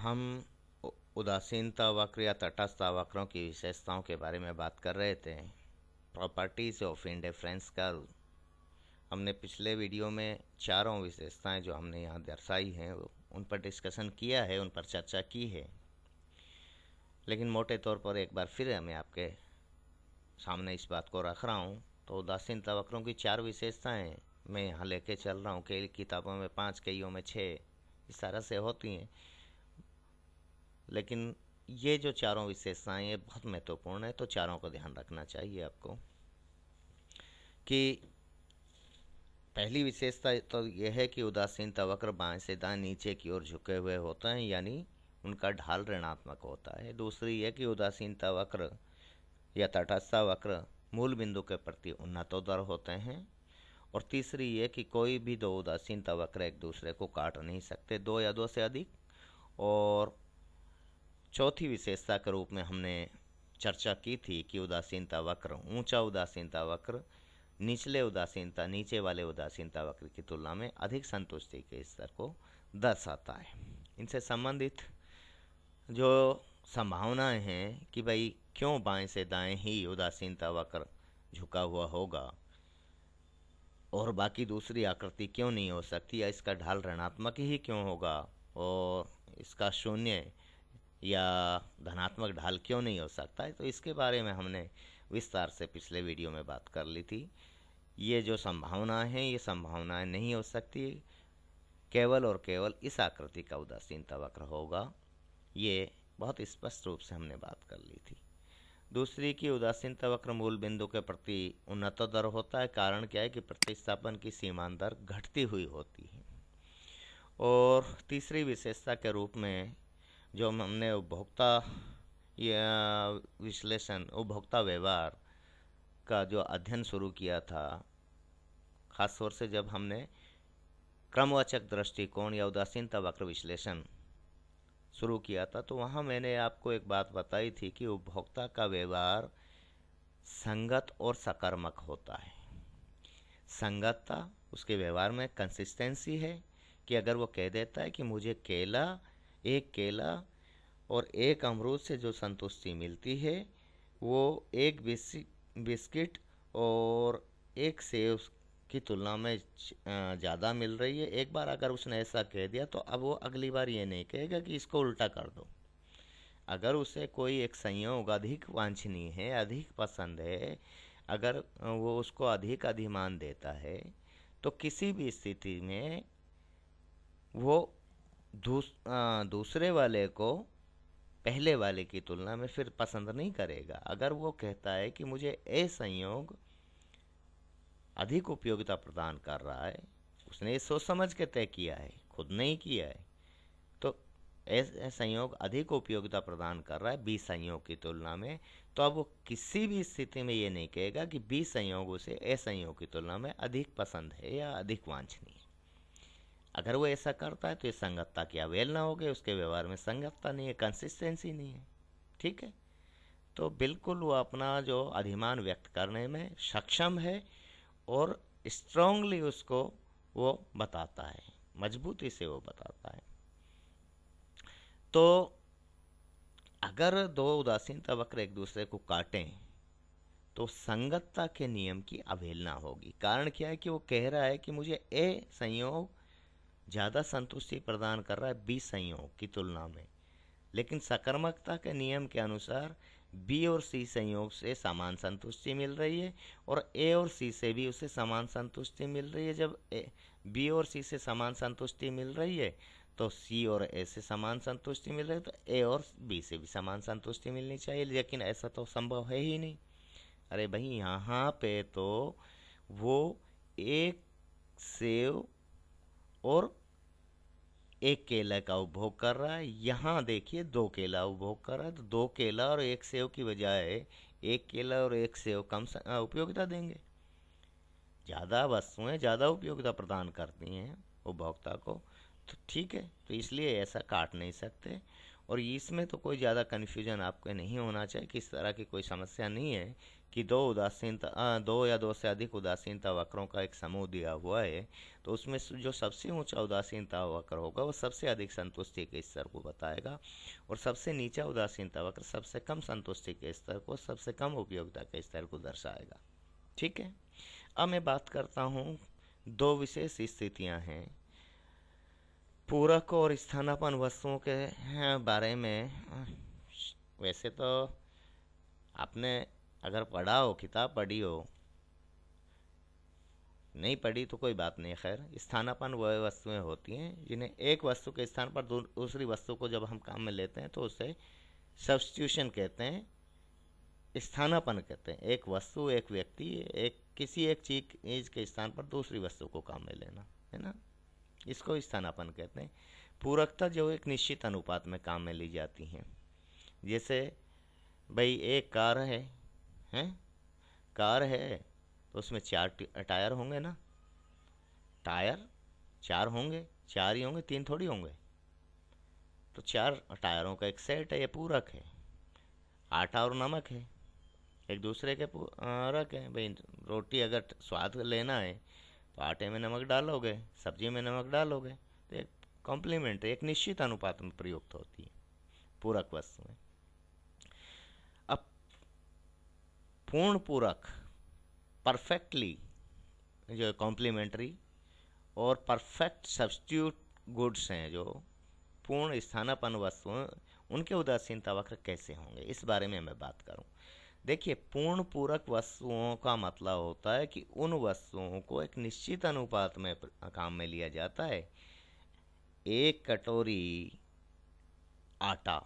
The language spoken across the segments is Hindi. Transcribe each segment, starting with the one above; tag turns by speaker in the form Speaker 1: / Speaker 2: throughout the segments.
Speaker 1: हम उदासीनता वक्र या तटस्थ वक्रों की विशेषताओं के बारे में बात कर रहे थे। Properties of indifference curve. हमने पिछले वीडियो में चारों विशेषताएं जो हमने यहाँ दर्शाई हैं उन पर डिस्कशन किया है, उन पर चर्चा की है। लेकिन मोटे तौर पर एक बार फिर मैं आपके सामने इस बात को रख रहा हूँ। तो उदासीनता वक्रों की 4 विशेषताएं मैं यहाँ लेके चल रहा हूँ। कई किताबों में 5, कईयों में 6 इस तरह से होती हैं। लेकिन ये जो चारों विशेषताएं ये बहुत महत्वपूर्ण है, तो चारों को ध्यान रखना चाहिए आपको। कि पहली विशेषता तो यह है कि उदासीनता वक्र बाएं से दाएं नीचे की ओर झुके हुए होते हैं, यानी उनका ढाल ऋणात्मक होता है। दूसरी यह कि उदासीनता वक्र या तटस्थ वक्र मूल बिंदु के प्रति उन्नतोदर होते हैं। और तीसरी ये कि कोई भी दो उदासीनता वक्र एक दूसरे को काट नहीं सकते, 2 या 2 से अधिक। और चौथी विशेषता के रूप में हमने चर्चा की थी कि उदासीनता वक्र, ऊंचा उदासीनता वक्र नीचे वाले उदासीनता वक्र की तुलना में अधिक संतुष्टि के स्तर को दर्शाता है। इनसे संबंधित जो संभावनाएं हैं कि भाई क्यों बाएं से दाएं ही उदासीनता वक्र झुका हुआ होगा और बाकी दूसरी आकृति क्यों नहीं हो सकती, या इसका ढाल ऋणात्मक ही क्यों होगा और इसका शून्य या धनात्मक ढाल क्यों नहीं हो सकता है, तो इसके बारे में हमने विस्तार से पिछले वीडियो में बात कर ली थी। ये जो संभावनाएं हैं ये संभावनाएं नहीं हो सकती, केवल और केवल इस आकृति का उदासीनता वक्र होगा। ये बहुत स्पष्ट रूप से हमने बात कर ली थी। दूसरी की उदासीनता वक्र मूल बिंदु के प्रति उन्नतोदर होता है। कारण क्या है कि प्रतिस्थापन की सीमांत दर घटती हुई होती है। और तीसरी विशेषता के रूप में जो हमने उपभोक्ता या उपभोक्ता व्यवहार का जो अध्ययन शुरू किया था, खास तौर से जब हमने क्रमवाचक दृष्टिकोण या उदासीनता वक्र विश्लेषण शुरू किया था, तो वहाँ मैंने आपको एक बात बताई थी कि उपभोक्ता का व्यवहार संगत और सकारात्मक होता है। संगतता उसके व्यवहार में कंसिस्टेंसी है कि अगर वो कह देता है कि मुझे एक केला और एक अमरूद से जो संतुष्टि मिलती है वो एक बिस्किट और एक सेब की तुलना में ज़्यादा मिल रही है। एक बार अगर उसने ऐसा कह दिया तो अब वो अगली बार ये नहीं कहेगा कि इसको उल्टा कर दो। अगर उसे कोई एक संयोग अधिक वांछनीय है, अधिक पसंद है, अगर वो उसको अधिक अधिमान देता है, तो किसी भी स्थिति में वो दूसरे वाले को पहले वाले की तुलना में फिर पसंद नहीं करेगा। अगर वो कहता है कि मुझे ए संयोग अधिक उपयोगिता प्रदान कर रहा है, उसने ये सोच समझ के तय किया है, खुद नहीं किया है, तो ए संयोग अधिक उपयोगिता प्रदान कर रहा है बी संयोग की तुलना में, तो अब वो किसी भी स्थिति में ये नहीं कहेगा कि बी संयोग उसे ए संयोग की तुलना में अधिक पसंद है या अधिक वांछनीय है। अगर वो ऐसा करता है तो ये संगतता की अवहेलना हो गई, उसके व्यवहार में संगतता नहीं है, कंसिस्टेंसी नहीं है। ठीक है, तो बिल्कुल वो अपना जो अधिमान व्यक्त करने में सक्षम है और स्ट्रांगली उसको वो बताता है, मजबूती से वो बताता है। तो अगर दो उदासीनता वक्र एक दूसरे को काटें तो संगतता के नियम की अवहेलना होगी। कारण क्या है कि वो कह रहा है कि मुझे ए संयोग ज़्यादा संतुष्टि प्रदान कर रहा है बी संयोग की तुलना में, लेकिन सकारात्मकता के नियम के अनुसार बी और सी संयोग से समान संतुष्टि मिल रही है और ए और सी से भी उसे समान संतुष्टि मिल रही है। जब बी और सी से समान संतुष्टि मिल रही है तो सी और ए से समान संतुष्टि मिल रही है, तो ए और बी से भी समान संतुष्टि मिलनी चाहिए, लेकिन ऐसा तो संभव है ही नहीं। अरे भाई, यहाँ पे तो वो एक सेव और एक केला का उपभोग कर रहा है, यहाँ देखिए 2 केला उपभोग कर रहा है, तो 2 केला और एक सेव की बजाय एक केला और एक सेव कम उपयोगिता देंगे। ज़्यादा वस्तुएं ज़्यादा उपयोगिता प्रदान करती हैं उपभोक्ता को, तो ठीक है, तो इसलिए ऐसा काट नहीं सकते। और इसमें तो कोई ज़्यादा कन्फ्यूजन आपको नहीं होना चाहिए, किस तरह की कोई समस्या नहीं है कि दो या दो से अधिक उदासीनता वक्रों का एक समूह दिया हुआ है, तो उसमें जो सबसे ऊंचा उदासीनता वक्र होगा वो सबसे अधिक संतुष्टि के स्तर को बताएगा, और सबसे नीचा उदासीनता वक्र सबसे कम संतुष्टि के स्तर को, सबसे कम उपयोगिता के स्तर को दर्शाएगा। ठीक है, अब मैं बात करता हूँ, दो विशेष स्थितियाँ हैं पूरक और स्थानापन्न वस्तुओं के बारे में। वैसे तो आपने अगर पढ़ा हो, किताब पढ़ी हो, नहीं पढ़ी तो कोई बात नहीं। खैर, स्थानापन्न वह वस्तुएं होती हैं जिन्हें एक वस्तु के स्थान पर दूसरी वस्तु को जब हम काम में लेते हैं तो उसे सब्स्टिट्यूशन कहते हैं, स्थानापन्न कहते हैं। एक वस्तु, एक व्यक्ति, किसी एक चीज के स्थान पर दूसरी वस्तु को काम में लेना, है ना, इसको स्थानापन्न कहते हैं। पूरकता जो एक निश्चित अनुपात में काम में ली जाती हैं। जैसे भाई एक कार है, कार है तो उसमें 4 टायर होंगे ना, टायर 4 होंगे, 4 ही होंगे, 3 थोड़ी होंगे। तो 4 टायरों का एक सेट है, ये पूरक है। आटा और नमक है, एक दूसरे के पूरक है। भाई रोटी अगर स्वाद लेना है तो आटे में नमक डालोगे, सब्जी में नमक डालोगे, तो एक कॉम्प्लीमेंट, एक निश्चित अनुपात में प्रयुक्त होती है पूरक वस्तुएं। अब पूर्ण पूरक, परफेक्टली जो कॉम्प्लीमेंट्री और परफेक्ट सब्स्टिट्यूट गुड्स हैं, जो पूर्ण स्थानापन्न वस्तुएं, उनके उदासीनता वक्र कैसे होंगे, इस बारे में मैं बात करूं। देखिए, पूर्ण पूरक वस्तुओं का मतलब होता है कि उन वस्तुओं को एक निश्चित अनुपात में काम में लिया जाता है। एक कटोरी आटा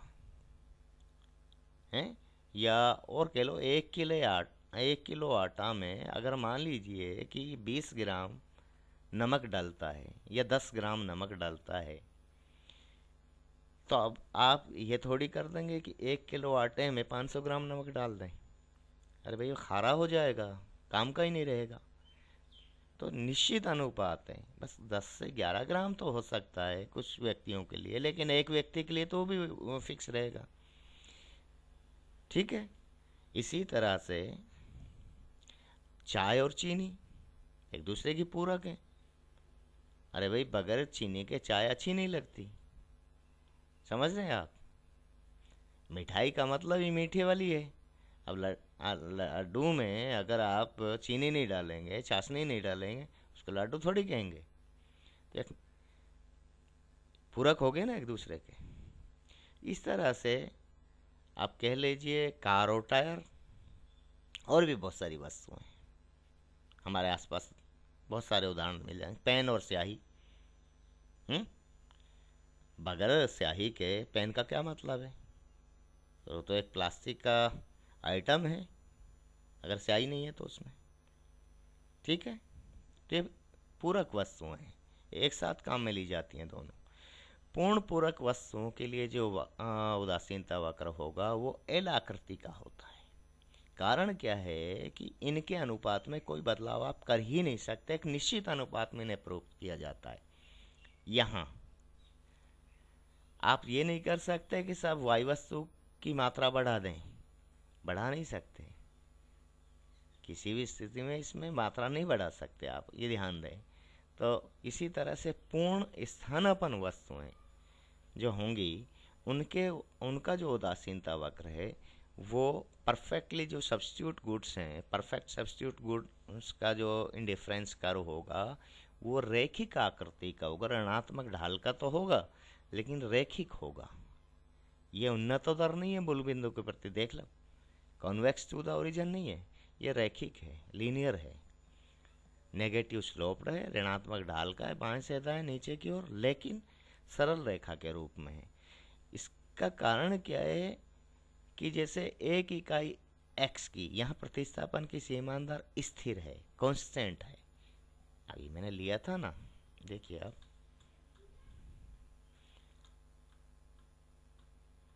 Speaker 1: है, या और कह लो 1 किलो आटा में अगर मान लीजिए कि 20 ग्राम नमक डालता है या 10 ग्राम नमक डालता है, तो अब आप ये थोड़ी कर देंगे कि 1 किलो आटे में 500 ग्राम नमक डाल दें। अरे भाई, खारा हो जाएगा, काम का ही नहीं रहेगा। तो निश्चित अनुपात है, बस 10 से 11 ग्राम तो हो सकता है कुछ व्यक्तियों के लिए, लेकिन एक व्यक्ति के लिए तो भी फिक्स रहेगा। ठीक है, इसी तरह से चाय और चीनी एक दूसरे की पूरक है। अरे भाई, बगैर चीनी के चाय अच्छी नहीं लगती, समझ रहे हैं आप। मिठाई का मतलब ही मीठे वाली है। अब लड्डू में अगर आप चीनी नहीं डालेंगे, चाशनी नहीं डालेंगे, उसको लड्डू थोड़ी कहेंगे। तो पूरक हो गए ना एक दूसरे के। इस तरह से आप कह लीजिए कार और टायर, और भी बहुत सारी वस्तुएं हमारे आसपास, बहुत सारे उदाहरण मिल जाएंगे। पेन और स्याही, बगैर स्याही के पेन का क्या मतलब है? तो एक प्लास्टिक का आइटम है अगर स्याही नहीं है तो उसमें। ठीक है, तो ये पूरक वस्तुएं हैं, एक साथ काम में ली जाती हैं दोनों। पूर्ण पूरक वस्तुओं के लिए जो उदासीनता वक्र होगा वो एल आकृति का होता है। कारण क्या है कि इनके अनुपात में कोई बदलाव आप कर ही नहीं सकते, एक निश्चित अनुपात में इन्हें प्रयुक्त किया जाता है। यहाँ आप ये नहीं कर सकते कि सब वाई वस्तु की मात्रा बढ़ा दें, बढ़ा नहीं सकते, किसी भी स्थिति में इसमें मात्रा नहीं बढ़ा सकते आप, ये ध्यान दें। तो इसी तरह से पूर्ण स्थानापन्न वस्तुएं जो होंगी, उनका जो उदासीनता वक्र है वो परफेक्टली, जो सब्स्टिट्यूट गुड्स हैं, परफेक्ट सब्स्टिट्यूट गुड्स का जो इंडिफरेंस कर्व होगा वो रैखिक आकृति का होगा। ऋणात्मक ढाल का तो होगा लेकिन रैखिक होगा। ये उन्नत दर नहीं है मूल बिंदु के प्रति, देख लो, कॉन्वेक्स टू द ओरिजिन नहीं है, ये रैखिक है, लीनियर है, नेगेटिव स्लोप्ड है, ऋणात्मक ढाल का है, बाएं से दाएं नीचे की ओर, लेकिन सरल रेखा के रूप में है। इसका कारण क्या है कि जैसे एक इकाई x की यहाँ प्रतिस्थापन की सीमांत दर स्थिर है, कांस्टेंट है। अभी मैंने लिया था ना, देखिए आप,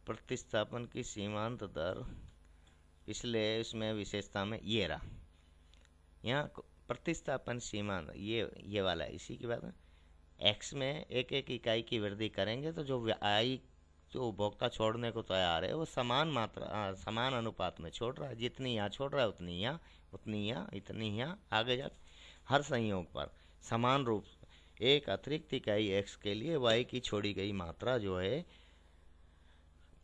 Speaker 1: प्रतिस्थापन की सीमांत दर पिछले इसमें विशेषता में ये रहा, यहाँ प्रतिस्थापन सीमांत ये वाला है। इसी के बाद x में एक एक इकाई की वृद्धि करेंगे तो जो जो उपभोक्ता छोड़ने को तैयार है वो समान मात्रा समान अनुपात में छोड़ रहा है। जितनी यहाँ छोड़ रहा है उतनी यहाँ, उतनी यहाँ, इतनी यहाँ, आगे जा हर संयोग पर समान रूप से एक अतिरिक्त इकाई x के लिए y की छोड़ी गई मात्रा जो है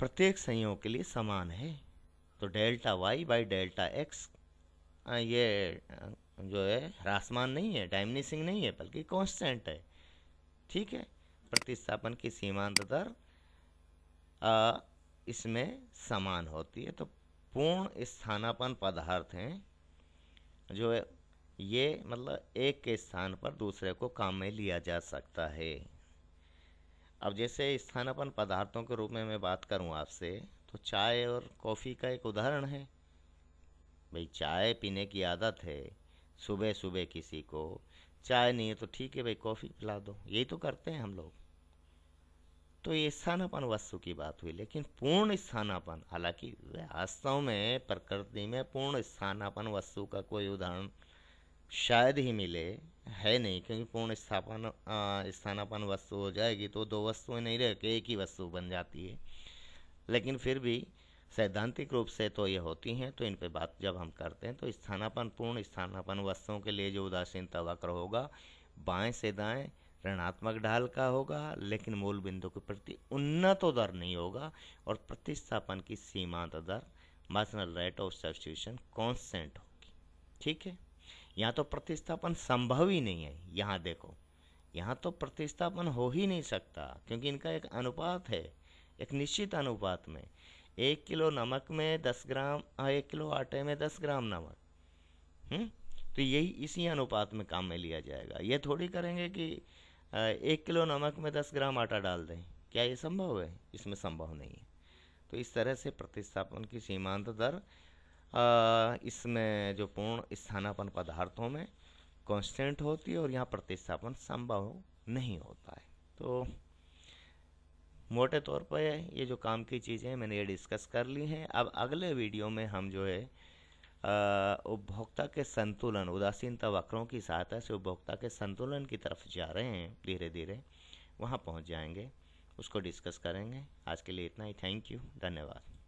Speaker 1: प्रत्येक संयोग के लिए समान है। तो delta y by delta x ये जो है ह्रासमान नहीं है, डायमिनिशिंग नहीं है, बल्कि कांस्टेंट है। ठीक है, प्रतिस्थापन की सीमांत दर इसमें समान होती है। तो पूर्ण स्थानापन्न पदार्थ हैं जो है ये मतलब एक के स्थान पर दूसरे को काम में लिया जा सकता है। अब जैसे स्थानापन्न पदार्थों के रूप में मैं बात करूं आपसे, तो चाय और कॉफ़ी का एक उदाहरण है। भाई चाय पीने की आदत है, सुबह सुबह किसी को चाय नहीं है तो ठीक है भाई कॉफ़ी पिला दो, यही तो करते हैं हम लोग। तो ये स्थानापन्न वस्तु की बात हुई। लेकिन पूर्ण स्थानापन्न, हालांकि वास्तव में प्रकृति में पूर्ण स्थानापन्न वस्तु का कोई उदाहरण शायद ही मिले, है नहीं, क्योंकि पूर्ण स्थानापन्न वस्तु हो जाएगी तो दो वस्तुएं नहीं रह के एक ही वस्तु बन जाती है। लेकिन फिर भी सैद्धांतिक रूप से तो ये होती हैं। तो इन पे बात जब हम करते हैं तो स्थानापन्न पूर्ण स्थानापन्न वस्तुओं के लिए जो उदासीनता वक्र होगा बाएं से दाएं ऋणात्मक ढाल का होगा, लेकिन मूल बिंदु के प्रति उन्नत दर नहीं होगा, और प्रतिस्थापन की सीमांत दर marginal rate of substitution constant होगी। ठीक है, यहाँ तो प्रतिस्थापन संभव ही नहीं है। यहाँ देखो, यहाँ तो प्रतिस्थापन हो ही नहीं सकता, क्योंकि इनका एक अनुपात है, एक निश्चित अनुपात में। 1 किलो नमक में 10 ग्राम, 1 किलो आटे में 10 ग्राम नमक, तो यही इसी अनुपात में काम में लिया जाएगा। ये थोड़ी करेंगे कि 1 किलो नमक में 10 ग्राम आटा डाल दें, क्या ये संभव है? इसमें संभव नहीं है। तो इस तरह से प्रतिस्थापन की सीमांत दर इसमें जो पूर्ण स्थानापन्न पदार्थों में कांस्टेंट होती है, और यहाँ प्रतिस्थापन संभव नहीं होता है। तो मोटे तौर पर ये जो काम की चीज़ें मैंने ये डिस्कस कर ली हैं। अब अगले वीडियो में हम जो है उपभोक्ता के संतुलन, उदासीनता वक्रों की सहायता से उपभोक्ता के संतुलन की तरफ जा रहे हैं, धीरे धीरे वहाँ पहुँच जाएंगे, उसको डिस्कस करेंगे। आज के लिए इतना ही। थैंक यू, धन्यवाद।